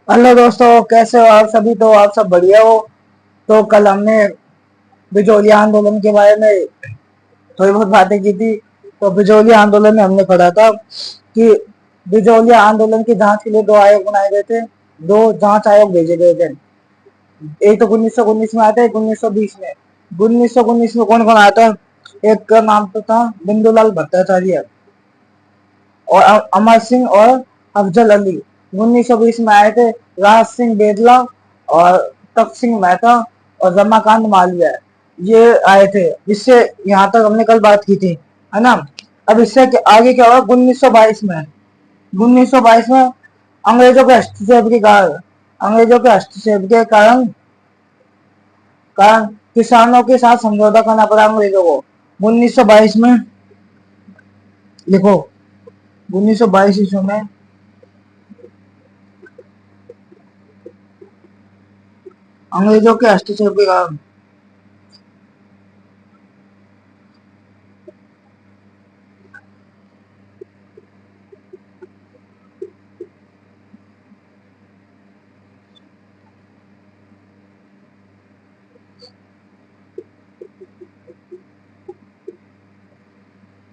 Hello दोस्तों, कैसे हो आप सभी। तो आप सब बढ़िया हो। तो कल हमने बिजोलिया आंदोलन के बारे में थोड़ी बहुत बातें की थी। तो बिजोलिया आंदोलन में हमने पढ़ा था कि बिजोलिया आंदोलन की जांच के लिए दो आयोग बनाए गए थे। दो जांच आयोग भेजे गए थे। एक तो 1919 में आया था, एक 1920 में। 1919 में कौन कौन आया था? एक का नाम तो था बिंदुलाल भट्टाचार्य और अमर सिंह और अफजल अली। 1920 में आए थे राज सिंह बेदला और तख्त सिंह मेहता और रमाकांत मालवीय। ये आए थे। इससे यहाँ तक हमने कल बात की थी, है ना। अब इससे आगे क्या हुआ 1922 में? 1922 में अंग्रेजों के हस्तक्षेप के कारण अंग्रेजों के हस्तक्षेप के कारण कारण किसानों के साथ समझौता करना पड़ा अंग्रेजों को। 1922 में लिखो, 1922 ईस्वी में अंग्रेजों के हस्तक्षेप के कारण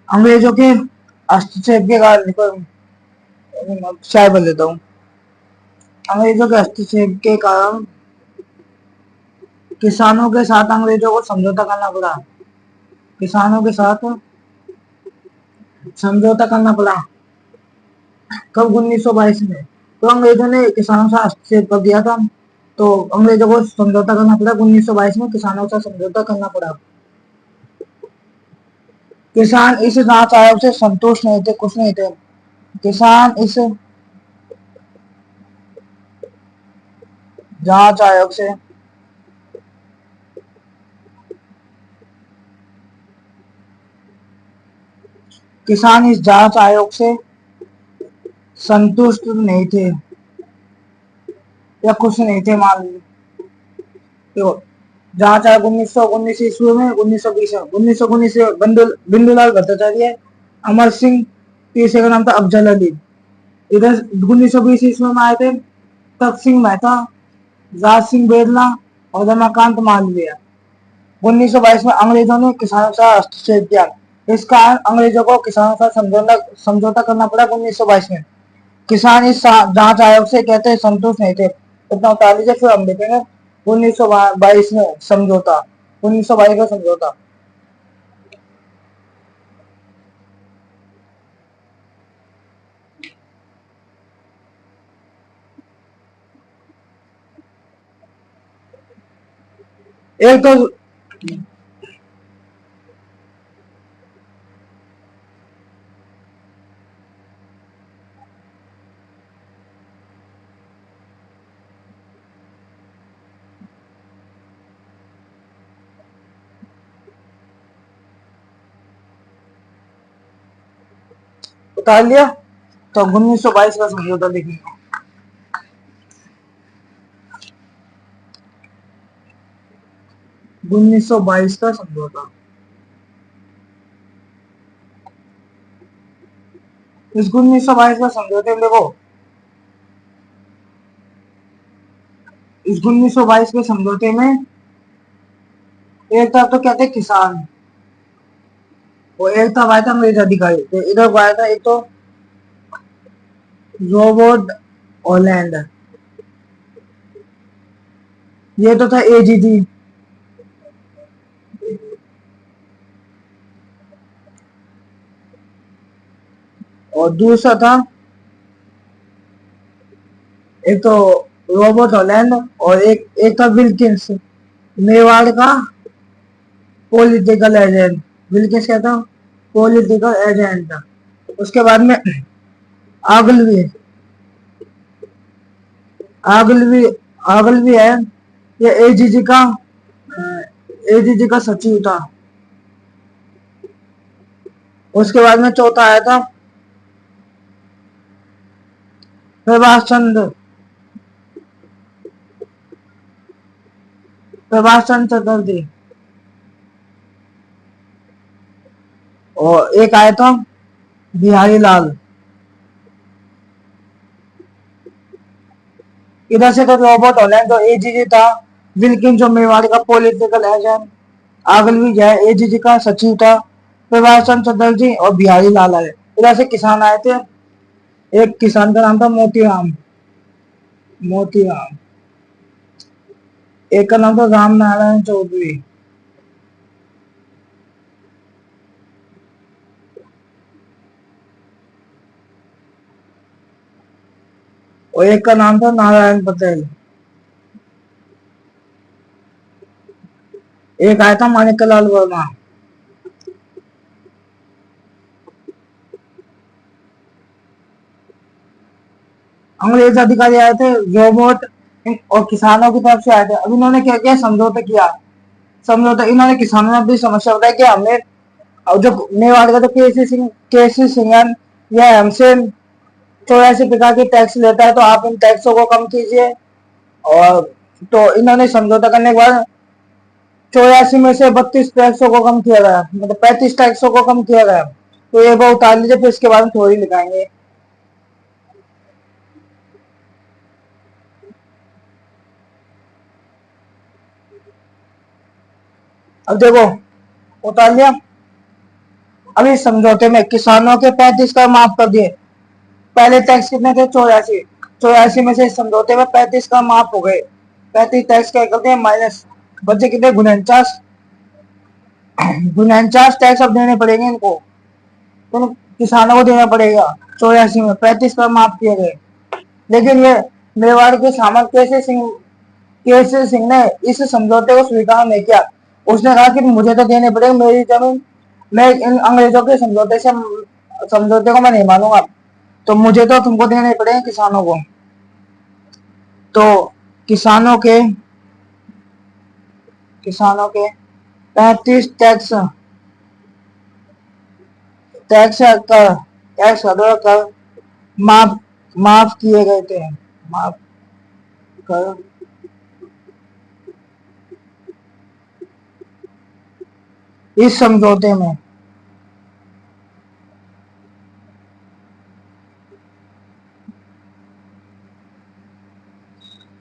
अंग्रेजों के हस्तक्षेप के कारण शायद बोल देता हूँ। अंग्रेजों के हस्तक्षेप के कारण किसानों के साथ अंग्रेजों को समझौता करना पड़ा। किसानों के साथ समझौता करना पड़ा कब? 1922 में। तो अंग्रेजों ने किसानों से हस्तक्षेप कर दिया था, तो अंग्रेजों को समझौता करना पड़ा। 1922 में किसानों से समझौता करना पड़ा। किसान इस जांच आयोग से संतुष्ट नहीं थे, कुछ नहीं थे। किसान इस जांच आयोग से किसान इस जांच आयोग से संतुष्ट नहीं थे या खुश नहीं थे, मान लीजिए। तो जांच आयोग 1919 ईस्वी में, 1920 में। 1919 से बिंदुलाल भट्टाचार्य, अमर सिंह, तीसरे का नाम था अफजल अली। इधर 1920 ईस्वी में आए थे तख्त सिंह मेहता, राज सिंह बेदला और रमाकांत मालवीय। 1922 में अंग्रेजों ने किसानों से हस्तक्षेप किया। इस कारण अंग्रेजों को किसानों का समझौता करना पड़ा 1922 में। किसान इस जांच आयोग से कहते हैं संतुष्ट नहीं थे। इतना उतार लीजिए, फिर हम देखेंगे 1922 में समझौता। 1922 का समझौता। एक तो उतार लिया, तो 1922 का समझौता देखेंगे। 1922 का समझौता। इस 1922 का समझौते में देखो, इस 1922 के समझौते में एक तरफ तो कहते किसान और एक तरफ आया था अंग्रेज अधिकारी। तो इधर आया था एक तो रोबोट ओलैंड, ये तो था एजीटी। और दूसरा था एक तो रोबोट हॉलैंड और एक था विल्किंस, मेवाड़ का पॉलिटिकल एजेंट। विल्किंस क्या था? पॉलिटिकल एजेंट था। उसके बाद में आगलवी आगलवी आगलवी है, ये एजीजी का सचिव था। उसके बाद में चौथा आया था प्रभाष चंद्र प्रभाष चंद्र चटर्जी। और एक आया था बिहारी लाल। इधर से तो रॉबर्ट हॉलैंड जो एजीजी था, विल्किन जो मेवाड़ का पॉलिटिकल एजेंट, आगलवी जो है एजीजी का सचिव था, प्रभाष चंद्र चटर्जी और बिहारी लाल आए। इधर से किसान आए थे। एक किसान का नाम था मोतीराम, मोतीराम। एक का नाम था राम नारायण चौधरी। और एक का नाम था नारायण पटेल। एक आया था माणिक्यलाल वर्मा। अंग्रेज अधिकारी आए थे, रोबोट और किसानों की तरफ से आए थे। अब इन्होंने क्या किया, समझौता किया। समझौता इन्होंने किसानों ने अपनी समस्या बताई कि हमें, और जो मेवाड़ का तो केसी सिंघन यह हमसे 84 प्रकार के टैक्स लेता है, तो आप इन टैक्सों को कम कीजिए। और तो इन्होंने समझौता करने के बाद 84 में से 32 टैक्सों को कम किया गया, मतलब 35 टैक्सों को कम किया गया। तो ये वो उतार लीजिए, फिर इसके बारे में थोड़ी लिखाएंगे। अब देखो, उतार लिया। अब इस समझौते में किसानों के 35 कर माफ कर दिए। पहले टैक्स कितने थे, 84। 84 में से इस समझौते में 35 का माफ हो गए। 35 टैक्स क्या करते हैं, माइनस। बच्चे कितने, 49। 49 टैक्स अब देने पड़ेंगे इनको, तो किसानों को देना पड़ेगा। 84 में 35 कर माफ किए गए। लेकिन ये मेवाड़ के सामंत केसरी सिंह ने इस समझौते को स्वीकार नहीं किया। उसने कहा कि मुझे तो देने पड़ेगा, मेरी जमीन, मैं इन अंग्रेजों के समझौते को मैं नहीं मानूंगा, तो मुझे तो तुमको देने पड़ेंगे किसानों को। तो किसानों के किसानों के 35 टैक्स टैक्स कर टैक्स कर माफ माफ किए गए थे। माफ कर इस समझौते में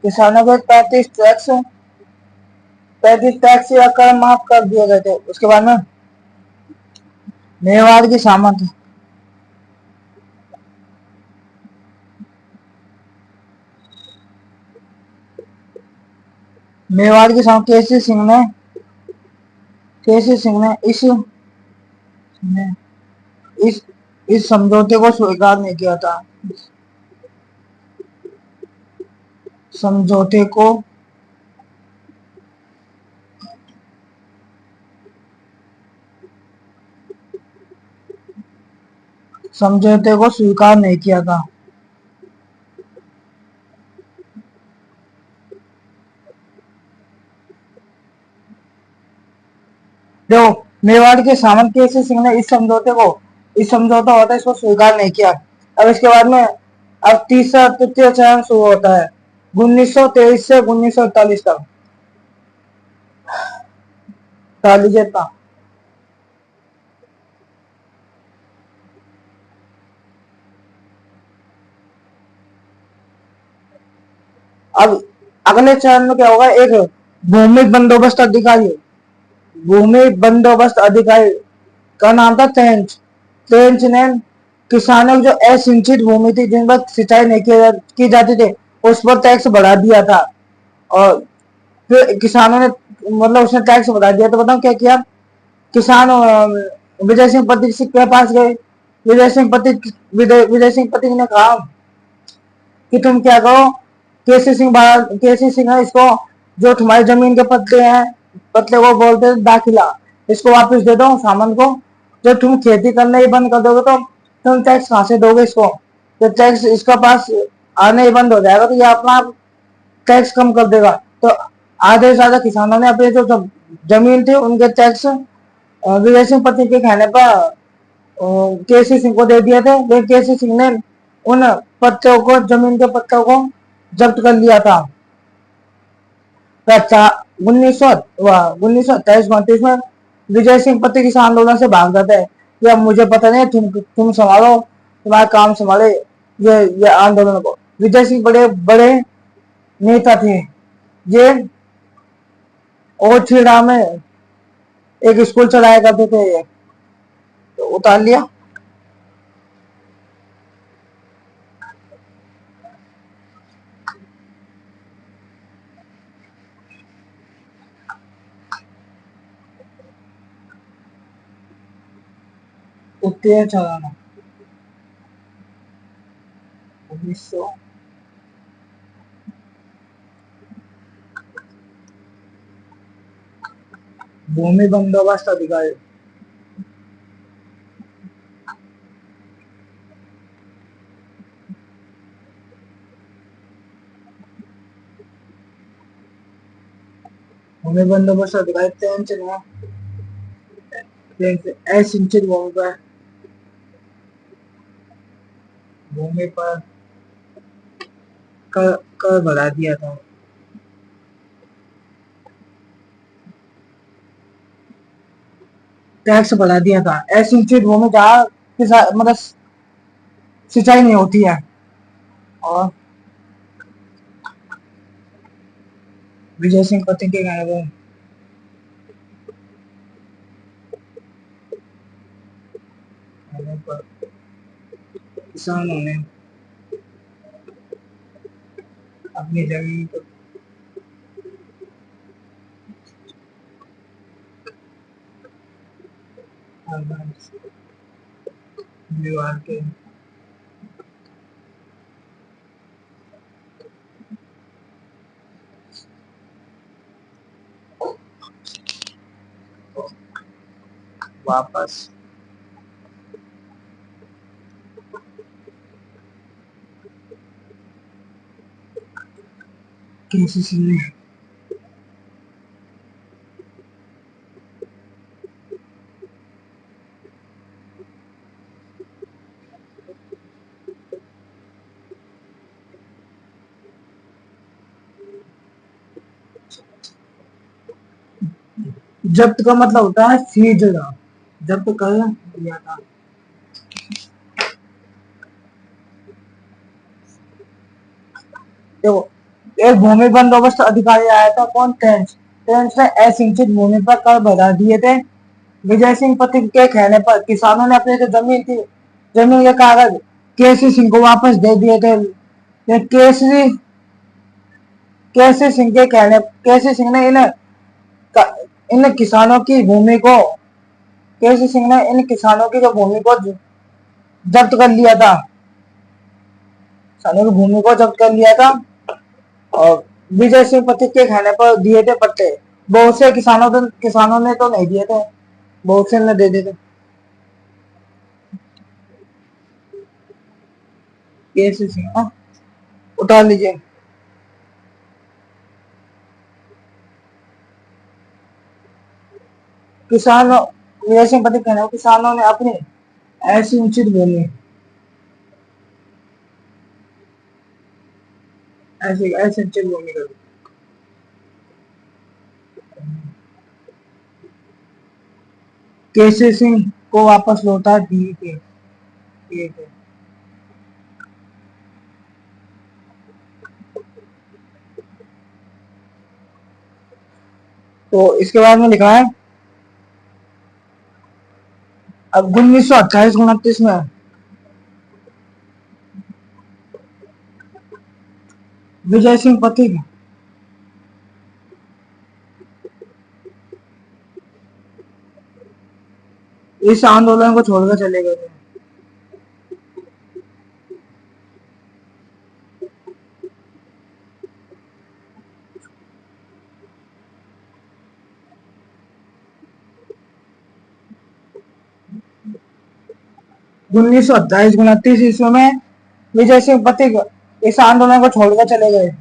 किसानों के 35 टैक्स या कर माफ कर दिए गए थे। उसके बाद में मेवाड़ की सामंत मेवाड़ की सामंत केसी सिंह ने इस इस समझौते को स्वीकार नहीं किया था। समझौते को समझौते को स्वीकार नहीं किया था। देखो, मेवाड़ के सामंत केसी सिंह ने इस समझौता होता है, इसको स्वीकार नहीं किया। अब इसके बाद में अब तीसरा तृतीय चरण शुरू होता है, 1923 से 1948 तक। लीजिए इतना। अब अगले चरण में क्या होगा, एक भूमि बंदोबस्त अधिकारी भूमि बंदोबस्त अधिकारी का नाम था टेंच। टेंच ने किसानों की जो असिंचित भूमि थी, जिन पर सिंचाई नहीं की जाती थी, उस पर टैक्स बढ़ा दिया था। और फिर किसानों ने, मतलब उसने टैक्स बढ़ा दिया, तो बताओ क्या किया। किसान विजय सिंह पति के पास गए। विजय सिंह पति ने कहा कि तुम क्या करो, केसी सिंह है, इसको, जो तुम्हारी जमीन के पत्ते हैं, पत्ते को बोलते हैं दाखिला, इसको वापस दे दो सामंत को। जब तुम खेती करना ही बंद कर दोगे, तो तुम टैक्स कहां से दोगे इसको। तो टैक्स इसका पास आने ही बंद हो जाएगा, तो ये अपना टैक्स कम कर देगा। तो आधे से ज्यादा किसानों ने अपने जो जमीन थी उनके टैक्स विजय सिंह पति के कहने पर केसी सिंह को दे दिए थे। लेकिन केसी सिंह ने उन पत्तों को, जमीन के पत्तों को जब्त कर लिया था। अच्छा, 1928 में विजय सिंह पति किस आंदोलन से भाग जाता है कि अब मुझे पता नहीं, तुम संभालो, तुम्हारा काम संभाले ये आंदोलन को। विजय सिंह बड़े बड़े नेता थे ये। और छेड़ा में एक स्कूल चलाया करते थे ये, तो उतार लिया। उत्तीर्ण चलाना 1900। भूमि बंदोबस्त अधिकारी। भूमि बंदोबस्त अधिकारी ट्रेन चलाना, ट्रेन से असिंचित भूमि पर कर कर बढ़ा दिया था। टैक्स बढ़ा दिया था। असिंचित भूमि जहाँ मतलब सिंचाई नहीं होती है। और विजय सिंह पति के गाने पर किसानों ने अपनी जमीन को दीवार के वापस केसीसी ने जब्त का मतलब होता है सीजड़ा, जब्त कर दिया था। देखो, एक भूमि बंदोबस्त अधिकारी आया था, कौन? टेंस। टेंस ने असिंचित भूमि पर कर बढ़ा दिए थे। विजय सिंह पति के कहने पर किसानों ने अपनी जो जमीन थी, जमीन के कागज केसी सिंह को वापस दे दिए थे। केसरी केसी सिंह के कहने, केसी सिंह ने इन किसानों की भूमि को, केसी सिंह ने इन किसानों की जो भूमि को जब्त कर लिया था, किसानों की भूमि को जब्त कर लिया था। और विजय सिंह पति के कहने पर दिए थे पट्टे। बहुत से किसानों ने तो नहीं दिए थे, बहुत से ने दे दिए थे। केसी सिंह, उतार लीजिए। किसानों, विजय सिंह पति कहने पर किसानों ने अपनी ऐसी उचित भूमि, ऐसी ऐसी उचित भूमि कर दी। केसी सिंह को वापस लौटा दिए थे। तो इसके बाद में लिखा है, अब 1928-29 में विजय सिंह पति इस आंदोलन को छोड़कर चले गए थे। 1928-29 ईस्वी में विजय सिंह पति इस आंदोलन को छोड़कर चले गए।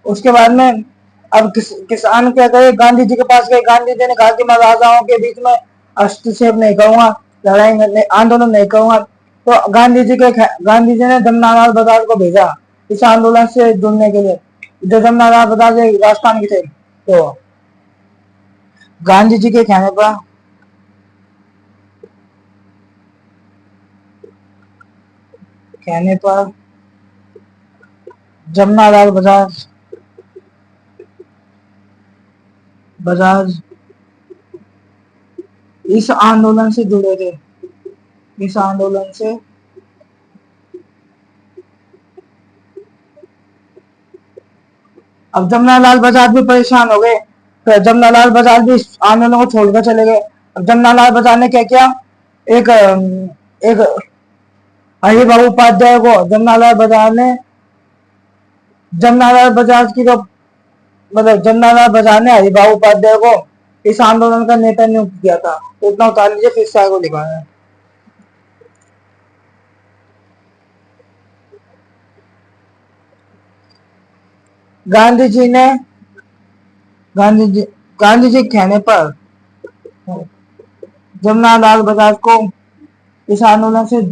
उसके बाद में अब किसान क्या करे, गांधी जी के पास गए। गांधी जी ने कहा कि मैं राजाओं के बीच में हस्तक्षेप नहीं करूंगा, लड़ाई नहीं, आंदोलन नहीं करूंगा। तो गांधी जी ने जमनालाल बजाज को भेजा इस आंदोलन से जुड़ने के लिए। जो जमनालाल बजाज राजस्थान के थे, तो गांधी जी के कहने पर जमनालाल बजाज बजाज इस आंदोलन से जुड़े थे। इस आंदोलन से अब जमनालाल बजाज भी परेशान हो गए, तो जमनालाल बजाज भी इस आंदोलन को छोड़कर चले गए। अब जमनालाल बजाज ने क्या किया, एक एक हरिबाबू उपाध्याय को जमनालाल बजाज की जो मतलब जमनालाल बजाज ने हरिबाबू उपाध्याय को इस आंदोलन का नेता नियुक्त किया था। तो इतना उतार लीजिए, फिर से आगे लिखा है। गांधी जी ने गांधी जी कहने पर जमनालाल बजाज को इस आंदोलन से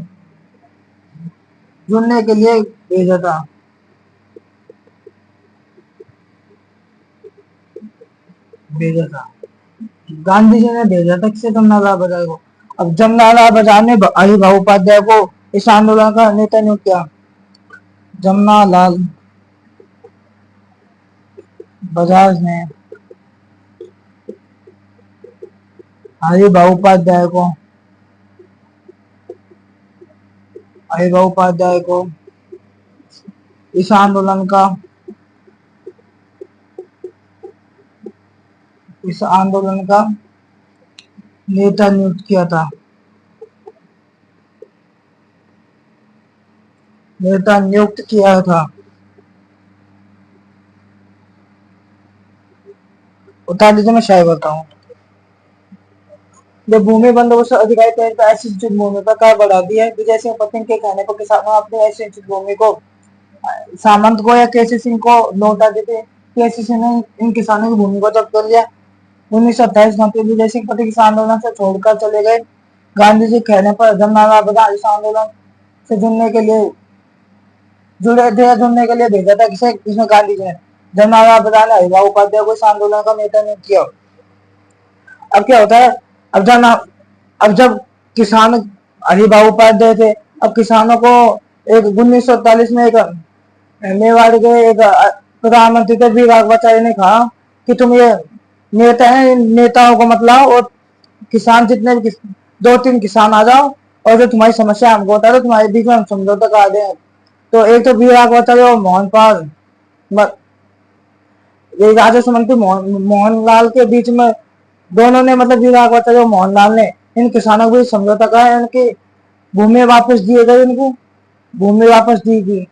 जुड़ने के लिए भेजा था। गांधी जी ने भेजा था किसे, जमनालाल बजाज को। अब जमनालाल बजाज ने हरिभाऊ उपाध्याय को इस आंदोलन का नेता नियुक्त किया। जमनालाल बजाज ने हरिभाऊ उपाध्याय को इस आंदोलन का नेता नियुक्त किया था। उतार दीजिए, मैं शायद बताऊं। जब भूमि बंदोबस्त अधिकारी तहत ऐसी भूमि पर कर बढ़ा दिया है, विजय सिंह पटेल के कहने पर किसानों ने अपनी ऐसी भूमि को सामंत को या केसी सिंह को लौटा देते। केसी सिंह ने इन किसानों की भूमि को जब्त कर लिया। 1928 में विजय सिंह पटेल किसान आंदोलन से छोड़कर चले गए। गांधी जी कहने पर जमनालाल बजाज इस आंदोलन से जुड़ने के लिए भेजा था। किसे, इसमें गांधी जी ने जमनालाल बजाज ने हरिभाऊ उपाध्याय को इस आंदोलन का नेता नियुक्त किया। अब क्या होता है, अब जब किसान हरिभाऊ उपाध्याय थे, अब किसानों को एक 1947 में एक मेवाड़ के एक प्रधानमंत्री थे वीर राघवाचार्य ने कहा कि तुम ये नेता है, इन नेताओं को मत लाओ और किसान जितने भी 2-3 किसान आ जाओ और जो तुम्हारी समस्या हमको बता दो, तुम्हारे बीच में हम समझौता करा दें। तो एक तो वीर राघवाचार्य और मोहनपाल ये राजस्व मंत्री मोहनलाल के बीच में, दोनों ने मतलब वीर राघवाचार्य और मोहनलाल ने इन किसानों को समझौता करा, इनकी भूमि वापस दिए गए, इनको भूमि वापस दी गई।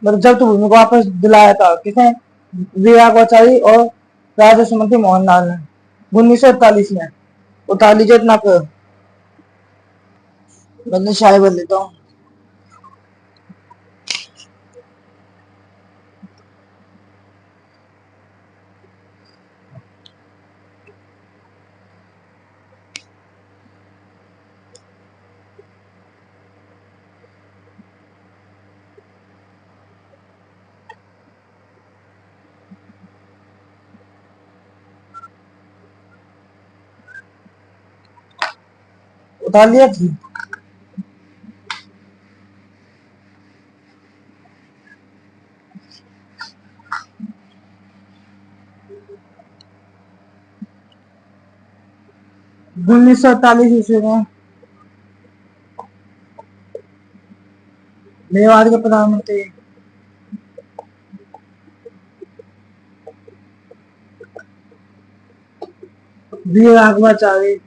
मतलब जब तो भूमि को वापस दिलाया था किसने, वीर राघवाचार्य और राजस्व मंत्री मोहनलाल ने 1941 में। उतार लीजिए इतना पे, मैं शायद बदल देता हूँ। उतार लिया थी। उन्नीस सौ 48 ईस्वी में मेवाड़ के प्रधानमंत्री वीर राघवाचार्य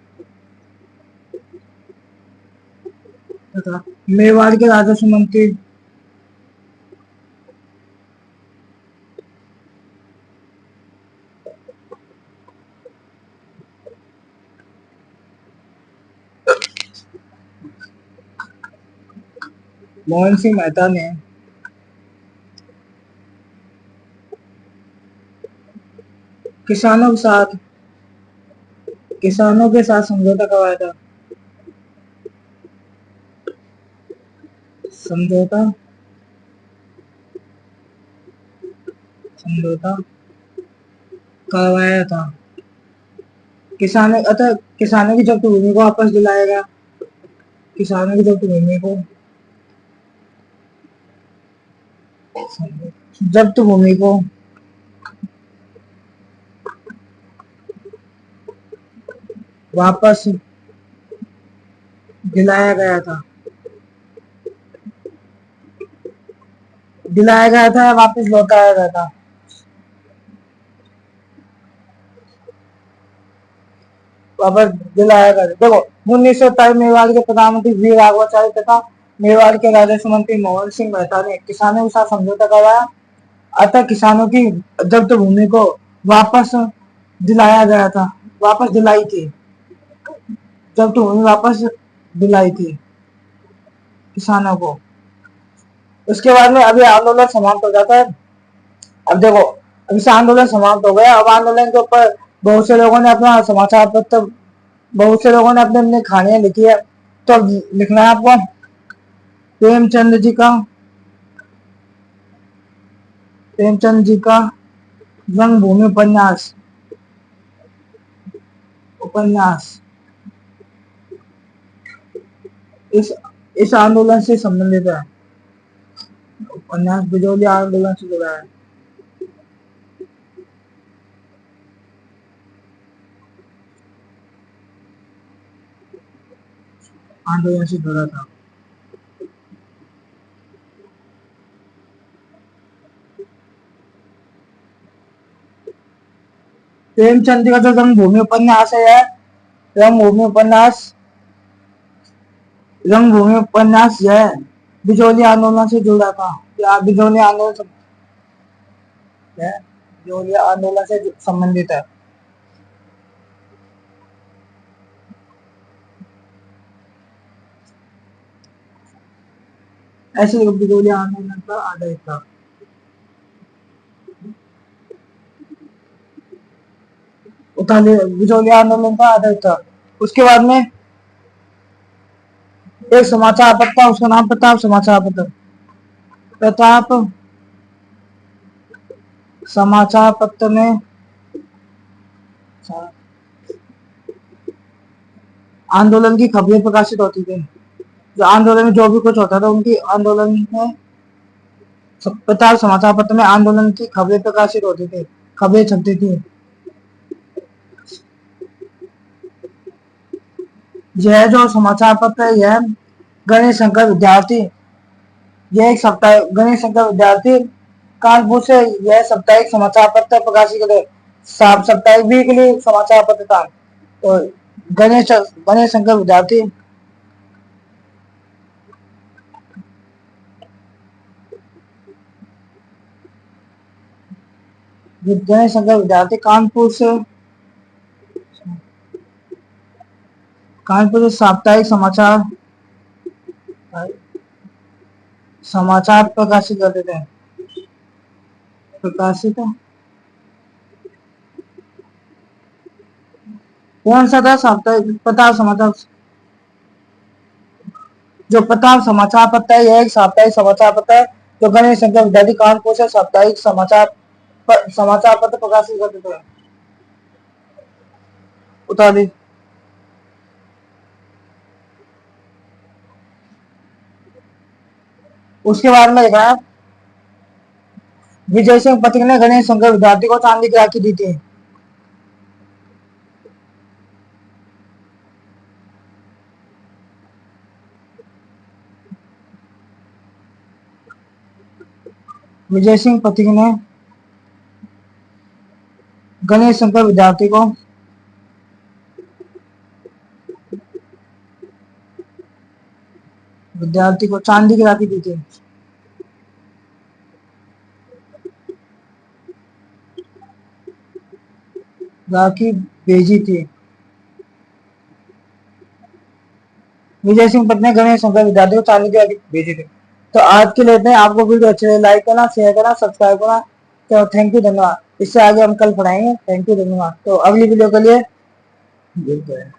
तथा मेवाड़ के राजस्व मंत्री मोहन सिंह मेहता ने किसानों के साथ समझौता करवाया था। समझौता करवाया था। किसानों की जब्त भूमि को वापस दिलाएगा। किसानों की जब्त भूमि को जब्त भूमि को वापस दिलाया गया था, दिलाया गया था या वापस लौटाया गया था? वापस दिलाया गया था। देखो 1927 मेवाड़ के प्रधानमंत्री वीर राघवाचार्य तथा मेवाड़ के राजस्व मंत्री मोहन सिंह मेहता ने किसानों के साथ समझौता करवाया, अतः किसानों की जब्त भूमि को वापस दिलाया गया था, वापस दिलाई थी, जब्त भूमि वापस दिलाई थी किसानों को। उसके बाद में अभी आंदोलन समाप्त हो जाता है। अब देखो अभी से आंदोलन समाप्त हो गया, अब आंदोलन के ऊपर बहुत से लोगों ने अपना समाचार पत्र, बहुत से लोगों ने अपने अपने कहानियां लिखी है। तो अब लिखना है आपको प्रेमचंद जी का, प्रेमचंद जी का रंगभूमि उपन्यास, उपन्यास इस आंदोलन से संबंधित है। उपन्यास बिजौली आंदोलन से जुड़ा है, आंदोलन से जुड़ा था। प्रेमचंद का जो रंगभूमि उपन्यास है, रंगभूमि उपन्यास, रंगभूमि उपन्यास यह बिजौली आंदोलन से जुड़ा था। क्या बिजौली आंदोलन से, बिजौली आंदोलन से संबंधित है। ऐसे बिजौली आंदोलन का आधारित था। बिजौली आंदोलन का आधारित था। उसके बाद में एक समाचार पत्र, उसका नाम प्रताप समाचार पत्र, प्रताप समाचार पत्र में आंदोलन की खबरें प्रकाशित होती थी। जो आंदोलन में जो भी कुछ होता था उनकी आंदोलन में, प्रताप समाचार पत्र में आंदोलन की खबरें प्रकाशित होती थी, खबरें छपती थी। यह जो समाचार पत्र है यह गणेश शंकर विद्यार्थी, यह एक साप्ताहिक, गणेश शंकर विद्यार्थी कानपुर से यह साप्ताहिक समाचार पत्र प्रकाशित करे, साप्ताहिक वीकली समाचार पत्र था। तो गणेश शंकर विद्यार्थी, गणेश शंकर विद्यार्थी कानपुर से साप्ताहिक समाचार प्रकाशित करते थे, प्रकाशित कौन सा था साप्ताहिक? प्रताप समाचार, जो प्रताप समाचार पत्र है यह एक साप्ताहिक समाचार पत्र है जो गणेश शंकर विद्यार्थी कानपुर से साप्ताहिक समाचार पत्र प्रकाशित करते थे। उतारी उसके बाद में लिखा विजय सिंह पथिक ने गणेश शंकर विद्यार्थी को चांदी की राखी दी थी। विजय सिंह पथिक ने गणेश शंकर विद्यार्थी को चांदी की राखी दी थी। राखी भेजी थी। विजय सिंह पत्नी गणेश शंकर विद्यार्थी को चांदी की राखी भेजी थी। तो आज के लिए आपको वीडियो अच्छे लगे लाइक करना, शेयर करना, सब्सक्राइब करना। तो थैंक यू, धन्यवाद। इससे आगे हम कल पढ़ाएंगे। थैंक यू, धन्यवाद। तो अगली वीडियो के लिए मिलते हैं।